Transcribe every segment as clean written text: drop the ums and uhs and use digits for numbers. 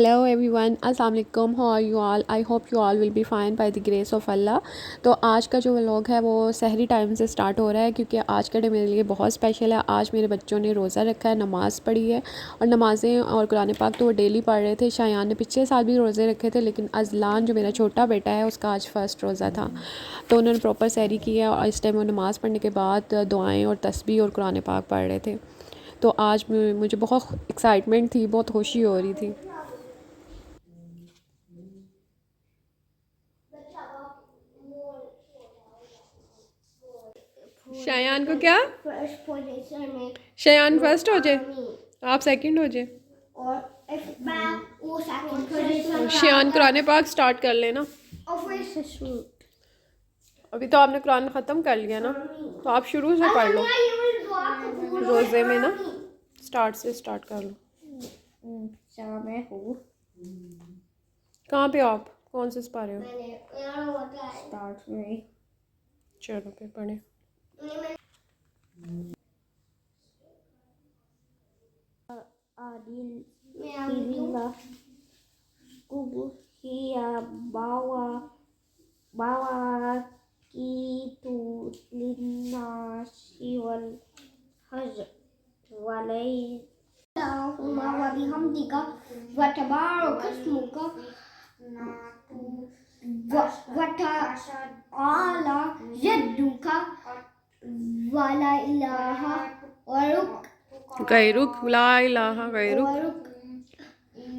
Hello everyone, अस्सलाम वालेकुम। How are you all? I hope you all will be fine by the grace of Allah. तो आज का जो व्लॉग है वो सहरी टाइम से स्टार्ट हो रहा है, क्योंकि आज का डे मेरे लिए बहुत स्पेशल है। आज मेरे बच्चों ने रोज़ा रखा है, नमाज़ पढ़ी है, और नमाज़ें और कुरान पाक तो वो डेली पढ़ रहे थे। शायान ने पिछले साल भी रोज़े रखे थे, लेकिन अज़लान जो मेरा छोटा बेटा है उसका आज फ़र्स्ट रोज़ा था, तो उन्होंने प्रॉपर सहरी की है। और इस टाइम वो नमाज़ पढ़ने के बाद दुआएँ और तस्बीह और कुरान पाक पढ़ रहे थे। तो आज मुझे बहुत एक्साइटमेंट थी, बहुत खुशी हो रही थी। शायान को क्या? फर्स्ट पोजीशन में शायान फर्स्ट हो जाए, आप सेकंड हो जाए, और इस बार वो सेकंड पोजीशन शायान कुरान पाक स्टार्ट कर लेना। और फिर अभी तो आपने कुरान ख़त्म कर लिया ना, तो आप शुरू से पढ़ लो। रोज़े में ना स्टार्ट से स्टार्ट कर लो। मैं हूँ कहाँ पे हो आप? कौन से पारे हो? स्टार्ट में चलो फिर पढ़े। adil pilihlah kubu hiya bawa kitu linnasi wal hajj walai Allahumma wa bihamdika wa tabaraka ismuka wa ta'ala jadduka wa la ilaha wa गैरुक ला इलाहा गैरुक।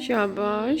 शाबाश।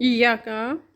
इय्याका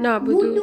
नअबुदु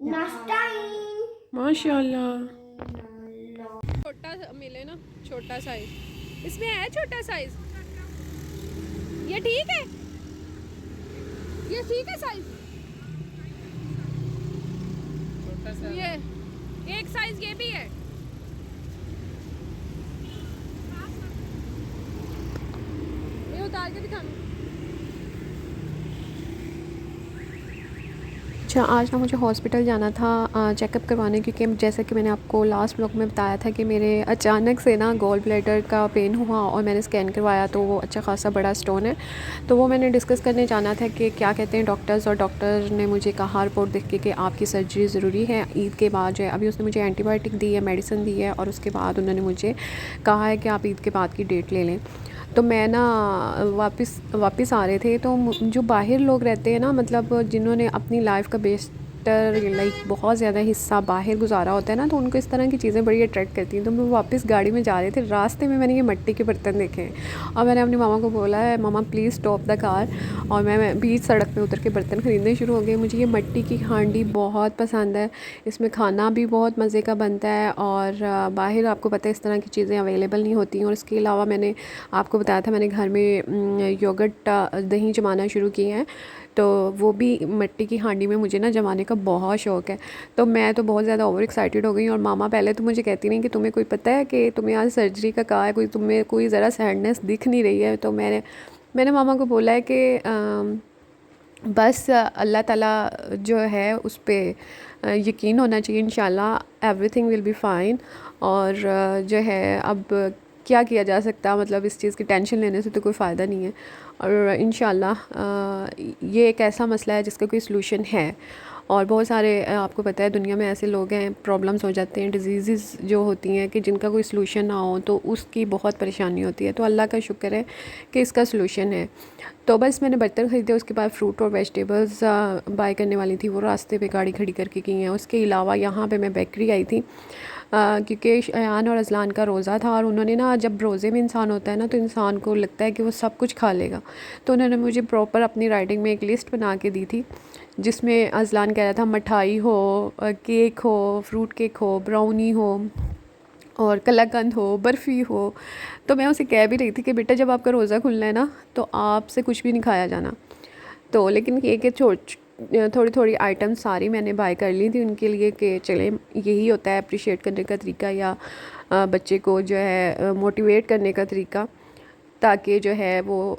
नस्ताईन। माशाल्लाह। छोटा मिले ना, छोटा साइज इसमें है, छोटा साइज ये ठीक है, ये ठीक है साइज, ये एक साइज ये भी है। ये उतार के दिखाना। अच्छा, आज ना मुझे हॉस्पिटल जाना था चेकअप करवाने, क्योंकि जैसे कि मैंने आपको लास्ट ब्लॉग में बताया था कि मेरे अचानक से ना गॉल ब्लैडर का पेन हुआ और मैंने स्कैन करवाया तो वो अच्छा खासा बड़ा स्टोन है। तो वो मैंने डिस्कस करने जाना था कि क्या कहते हैं डॉक्टर्स, और डॉक्टर ने मुझे कहा रिपोर्ट देख के कि आपकी सर्जरी ज़रूरी है ईद के बाद जो है। अभी उसने मुझे एंटीबायोटिक दी है, मेडिसिन दी है, और उसके बाद उन्होंने मुझे कहा है कि आप ईद के बाद की डेट ले लें। तो मैं ना वापस आ रहे थे, तो जो बाहर लोग रहते हैं ना, मतलब जिन्होंने अपनी लाइफ का लाइक बहुत ज़्यादा हिस्सा बाहर गुजारा होता है ना, तो उनको इस तरह की चीज़ें बड़ी अट्रैक्ट करती हैं। तो मैं वापस गाड़ी में जा रहे थे, रास्ते में मैंने ये मिट्टी के बर्तन देखे हैं, और मैंने अपनी मामा को बोला है मामा प्लीज़ स्टॉप द कार, और मैं बीच सड़क पे उतर के बर्तन ख़रीदने शुरू हो गए। मुझे ये मिट्टी की हांडी बहुत पसंद है, इसमें खाना भी बहुत मज़े का बनता है, और बाहर आपको पता है इस तरह की चीज़ें अवेलेबल नहीं होती हैं। और इसके अलावा मैंने आपको बताया था मैंने घर में योगर्ट दही जमाना शुरू किए हैं, तो वो भी मिट्टी की हांडी में मुझे ना जमाने का बहुत शौक़ है। तो मैं तो बहुत ज़्यादा ओवर एक्साइटेड हो गई। और मामा पहले तो मुझे कहती नहीं कि तुम्हें कोई पता है कि तुम्हें आज सर्जरी का कहा है, कोई तुम्हें कोई ज़रा सैडनेस दिख नहीं रही है। तो मैंने मामा को बोला है कि बस अल्लाह ताला जो है उस पर यकीन होना चाहिए, इंशाल्लाह एवरीथिंग विल बी फ़ाइन। और जो है अब क्या किया जा सकता, मतलब इस चीज़ की टेंशन लेने से तो कोई फ़ायदा नहीं है। और इंशाल्लाह ये एक ऐसा मसला है जिसका कोई सलूशन है। और बहुत सारे आपको पता है दुनिया में ऐसे लोग हैं, प्रॉब्लम्स हो जाते हैं, डिजीज़ जो होती हैं कि जिनका कोई सलूशन ना हो, तो उसकी बहुत परेशानी होती है। तो अल्लाह का शुक्र है कि इसका सलूशन है। तो बस मैंने बर्तन ख़रीदे, उसके बाद फ्रूट और वेजिटेबल्स बाय करने वाली थी, वो रास्ते पे गाड़ी खड़ी करके की हैं। उसके अलावा यहाँ पे मैं बेकरी आई थी, क्योंकि शयान और अज़लान का रोज़ा था, और उन्होंने ना, जब रोज़े में इंसान होता है ना तो इंसान को लगता है कि वो सब कुछ खा लेगा। तो उन्होंने मुझे प्रॉपर अपनी राइटिंग में एक लिस्ट बना के दी थी, जिसमें अज़लान कह रहा था मिठाई हो, केक हो, फ्रूट केक हो, ब्राउनी हो, और कलाकंद हो, बर्फ़ी हो। तो मैं उसे कह भी रही थी कि बेटा जब आपका रोज़ा खुलना है ना, तो आपसे कुछ भी नहीं खाया जाना। तो लेकिन ये कि थोड़ी थोड़ी आइटम सारी मैंने बाय कर ली थी उनके लिए कि चले यही होता है अप्रिशिएट करने का तरीका या बच्चे को जो है मोटिवेट करने का तरीका, ताकि जो है वो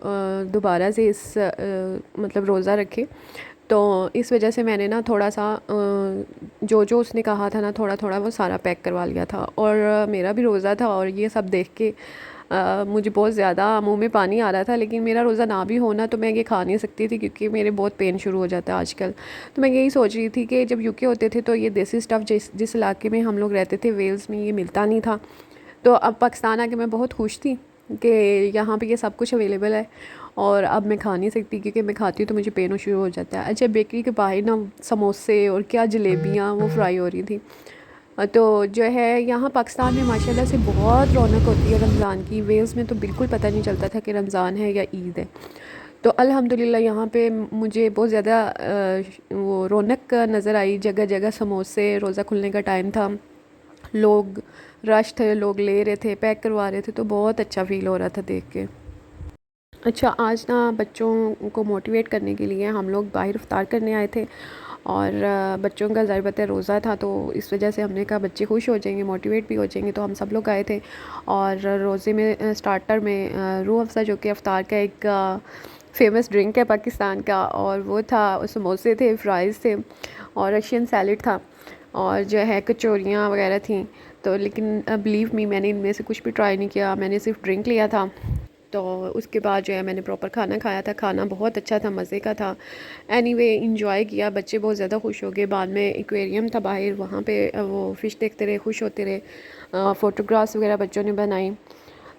दोबारा से इस मतलब रोज़ा रखे। तो इस वजह से मैंने ना थोड़ा सा जो जो उसने कहा था ना थोड़ा थोड़ा वो सारा पैक करवा लिया था। और मेरा भी रोज़ा था और ये सब देख के मुझे बहुत ज़्यादा मुंह में पानी आ रहा था, लेकिन मेरा रोज़ा ना भी होना तो मैं ये खा नहीं सकती थी क्योंकि मेरे बहुत पेन शुरू हो जाता है आजकल। तो मैं यही सोच रही थी कि जब यूके होते थे तो ये देसी स्टफ़ जिस इलाके में हम लोग रहते थे वेल्स में, ये मिलता नहीं था। तो अब पाकिस्तान आके मैं बहुत खुश थी कि यहाँ पे ये सब कुछ अवेलेबल है और अब मैं खा नहीं सकती क्योंकि मैं खाती हूँ तो मुझे पेन शुरू हो जाता है। अच्छा, बेकरी के बाहर ना समोसे और क्या जलेबियाँ वो फ्राई हो रही थी। तो जो है यहाँ पाकिस्तान में माशाल्लाह से बहुत रौनक होती है रमज़ान की। वेल्स में तो बिल्कुल पता नहीं चलता था कि रमज़ान है या ईद है। तो अल्हम्दुलिल्लाह यहाँ पे मुझे बहुत ज़्यादा वो रौनक नज़र आई। जगह जगह समोसे, रोज़ा खुलने का टाइम था, लोग रश थे, लोग ले रहे थे, पैक करवा रहे थे, तो बहुत अच्छा फ़ील हो रहा था देख के। अच्छा, आज ना बच्चों को मोटिवेट करने के लिए हम लोग बाहर इफ्तार करने आए थे और बच्चों का ज़ाहिर बात है रोज़ा था, तो इस वजह से हमने कहा बच्चे खुश हो जाएंगे, मोटिवेट भी हो जाएंगे, तो हम सब लोग आए थे। और रोज़े में स्टार्टर में रूह अफ़ज़ा जो कि इफ्तार का एक फ़ेमस ड्रिंक है पाकिस्तान का, और वो था, समोसे थे, फ्राइज़ थे और रशियन सैलड था और जो है कचौरियाँ वगैरह थी। तो लेकिन बिलीव मी, मैंने इनमें से कुछ भी ट्राई नहीं किया, मैंने सिर्फ ड्रिंक लिया था। तो उसके बाद जो है मैंने प्रॉपर खाना खाया था, खाना बहुत अच्छा था, मज़े का था। एनीवे इंजॉय किया, बच्चे बहुत ज़्यादा खुश हो गए। बाद में एक्वेरियम था बाहर, वहाँ पे वो फ़िश देखते रहे, खुश होते रहे, फ़ोटोग्राफ्स वगैरह बच्चों ने बनाई।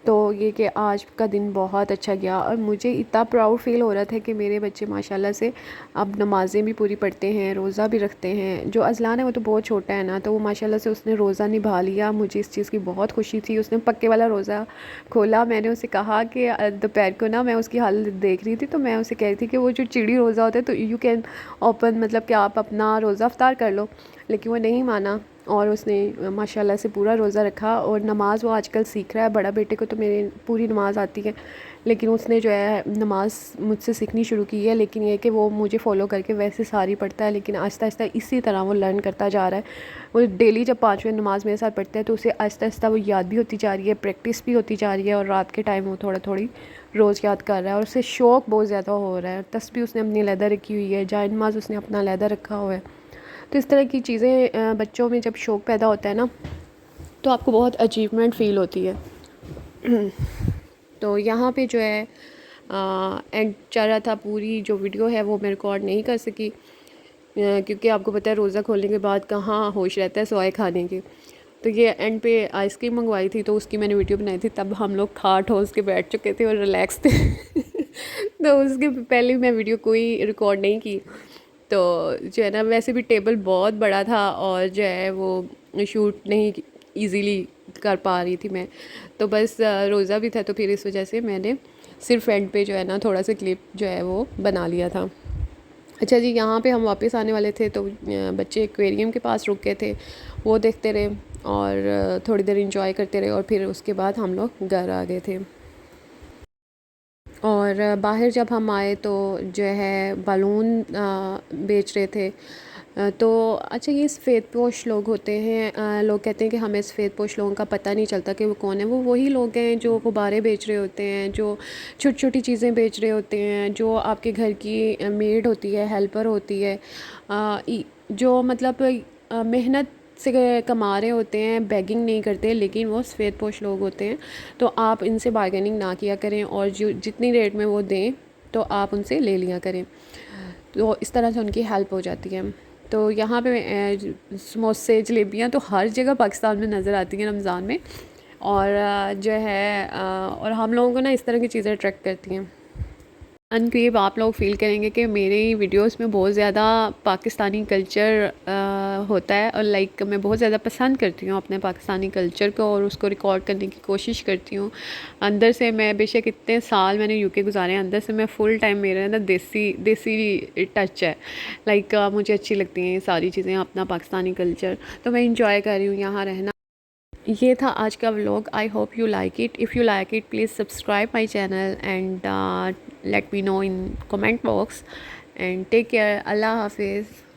तो ये कि आज का दिन बहुत अच्छा गया और मुझे इतना प्राउड फ़ील हो रहा था कि मेरे बच्चे माशाल्लाह से अब नमाज़ें भी पूरी पढ़ते हैं, रोज़ा भी रखते हैं। जो अज़लान है वो तो बहुत छोटा है ना, तो वो माशाल्लाह से उसने रोज़ा निभा लिया। मुझे इस चीज़ की बहुत खुशी थी। उसने पक्के वाला रोज़ा खोला। मैंने उसे कहा कि दोपहर को ना मैं उसकी हालत देख रही थी, तो मैं उसे कह रही थी कि वो जो चिड़ी रोज़ा होता है तो यू कैन ओपन, मतलब कि आप अपना रोज़ा इफ्तार कर लो, लेकिन वो नहीं माना और उसने माशाल्लाह से पूरा रोज़ा रखा। और नमाज़ वो आजकल सीख रहा है। बड़ा बेटे को तो मेरे पूरी नमाज़ आती है, लेकिन उसने जो है नमाज़ मुझसे सीखनी शुरू की है, लेकिन ये कि वो मुझे फ़ॉलो करके वैसे सारी पढ़ता है, लेकिन आहिस्ता आहिस्ता इसी तरह वो लर्न करता जा रहा है। वो डेली जब 5 वक्त नमाज़ मेरे साथ पढ़ता है तो उसे आहिस्ता आहिस्ता वो याद भी होती जा रही है, प्रैक्टिस भी होती जा रही है, और रात के टाइम वो थोड़ा थोड़ी रोज़ याद कर रहा है और उसे शौक़ बहुत ज़्यादा हो रहा है। तस्बीह उसने अपनी अलहदा रखी हुई है, जाए नमाज़ उसने अपना अलहदा रखा हुआ है। तो इस तरह की चीज़ें बच्चों में जब शौक़ पैदा होता है ना, तो आपको बहुत अचीवमेंट फ़ील होती है। तो यहाँ पे जो है एंड चल रहा था, पूरी जो वीडियो है वो मैं रिकॉर्ड नहीं कर सकी क्योंकि आपको पता है रोज़ा खोलने के बाद कहाँ होश रहता है सोए खाने के। तो ये एंड पे आइसक्रीम मंगवाई थी तो उसकी मैंने वीडियो बनाई थी, तब हम लोग खा ठोस के बैठ चुके थे और रिलैक्स थे। तो उसके पहले मैं वीडियो कोई रिकॉर्ड नहीं की। तो जो है ना, वैसे भी टेबल बहुत बड़ा था और जो है वो शूट नहीं इजीली कर पा रही थी मैं, तो बस रोज़ा भी था, तो फिर इस वजह से मैंने सिर्फ एंड पे जो है ना थोड़ा सा क्लिप जो है वो बना लिया था। अच्छा जी, यहाँ पे हम वापस आने वाले थे तो बच्चे एक्वेरियम के पास रुक गए थे, वो देखते रहे और थोड़ी देर इंजॉय करते रहे और फिर उसके बाद हम लोग घर आ गए थे। और बाहर जब हम आए तो जो है बलून बेच रहे थे। तो अच्छा, ये सफ़ेदपोश लोग होते हैं, लोग कहते हैं कि हमें सफ़ेदपोश लोगों का पता नहीं चलता कि वो कौन है। वो वही लोग हैं जो गुब्बारे बेच रहे होते हैं, जो छोटी छोटी चीज़ें बेच रहे होते हैं, जो आपके घर की मेड होती है, हेल्पर होती है, जो मतलब मेहनत से कमा रहे होते हैं, बेगिंग नहीं करते, लेकिन वो सफ़ेदपोश लोग होते हैं। तो आप इनसे बार्गेनिंग ना किया करें और जो जितनी रेट में वो दें तो आप उनसे ले लिया करें, तो इस तरह से उनकी हेल्प हो जाती है। तो यहाँ पे समोसे, जलेबियाँ तो हर जगह पाकिस्तान में नज़र आती हैं रमज़ान में, और जो है और हम लोगों को ना इस तरह की चीज़ें अट्रैक्ट करती हैं। अनकरीब आप लोग फ़ील करेंगे कि मेरे वीडियोस में बहुत ज़्यादा पाकिस्तानी कल्चर होता है, और लाइक मैं बहुत ज़्यादा पसंद करती हूँ अपने पाकिस्तानी कल्चर को और उसको रिकॉर्ड करने की कोशिश करती हूँ अंदर से। मैं बेशक इतने साल मैंने यूके गुजारे हैं, अंदर से मैं फ़ुल टाइम मेरे अंदर देसी टच है। लाइक मुझे अच्छी लगती हैं ये सारी चीज़ें, अपना पाकिस्तानी कल्चर, तो मैं इंजॉय कर रही हूँ यहाँ रहना। ये था आज का vlog. I hope you like it. If you like it please subscribe my channel and let me know in comment box, and take care, अल्लाह हाफिज़।